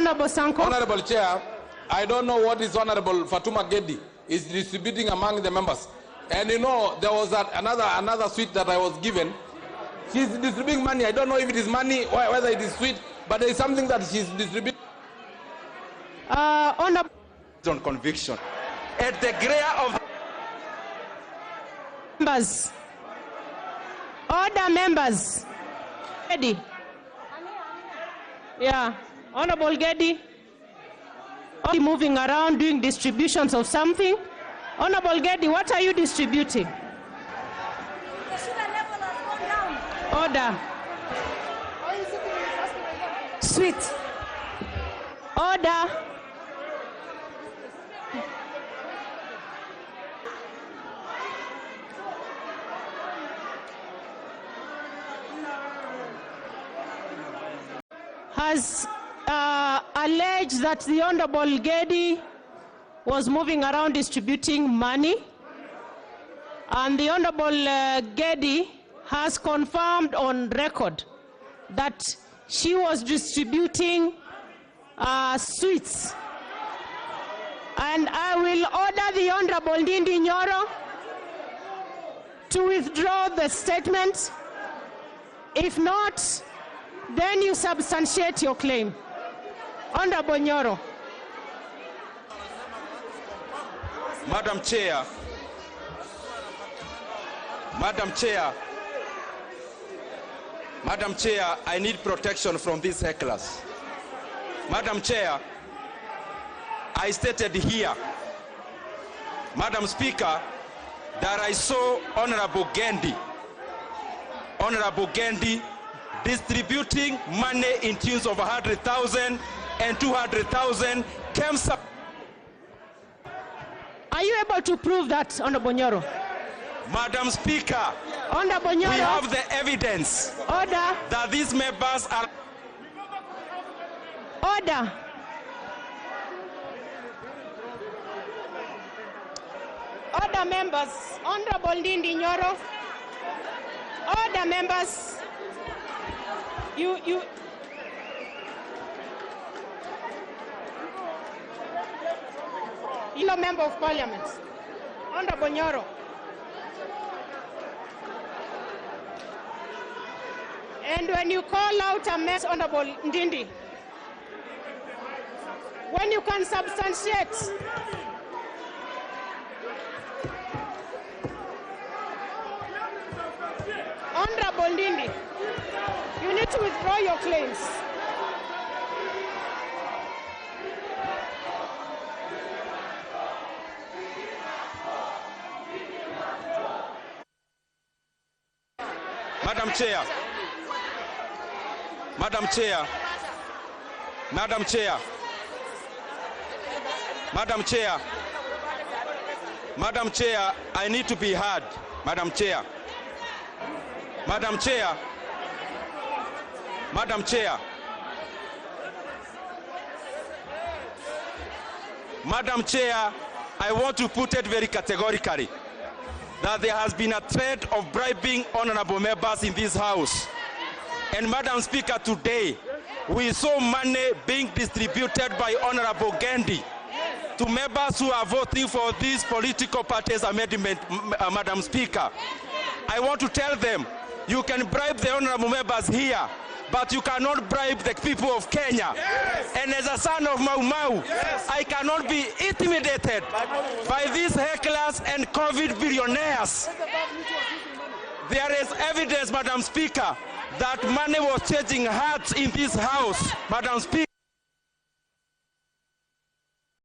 Honorable Sanko. Honorable Chair, I don't know what is Honorable Fatuma Gedi is distributing among the members. And you know, there was another sweet that I was given. She's distributing money. I don't know if it is money or whether it is sweet, but there is something that she's distributing. Honorable. On conviction. At the glare of members. Order, members. Gedi. Yeah. Honorable Gedi. Moving around doing distributions of something. Honorable Gedi, what are you distributing? The sugar level has gone down. Order. Sweet. Order. Has alleged that the Honorable Gedi was moving around distributing money, and the Honorable Gedi has confirmed on record that she was distributing sweets. And I will order the Honorable Ndindi Nyoro to withdraw the statement. If not, then you substantiate your claim. Honorable Nyoro. Madam Chair, I need protection from these hecklers. Madam Chair, I stated here, Madam Speaker, that I saw Honorable Gedi distributing money in tunes of 100,000 and 200,000. KEMSA. Are you able to prove that, Honorable Nyoro? Madam Speaker, Honorable Nyoro, we have the evidence order, that these members are... Order. Order, members. Honorable Ndindi Nyoro. Order, members. You Member of Parliament, Honorable Nyoro. And when you call out a mess, Honorable Ndindi, when you can substantiate, Honorable Ndindi, you need to withdraw your claims. Madam Chair, I need to be heard. Madam Chair, I want to put it very categorically that there has been a threat of bribing honorable members in this house. And Madam Speaker, today we saw money being distributed by Honorable Gedi to members who are voting for these political parties' amendment. Madam Speaker, I want to tell them, you can bribe the honorable members here, but you cannot bribe the people of Kenya. Yes. And as a son of Mau Mau, yes, I cannot be intimidated by these hecklers and COVID billionaires. There is evidence, Madam Speaker, that money was changing hearts in this house, Madam Speaker.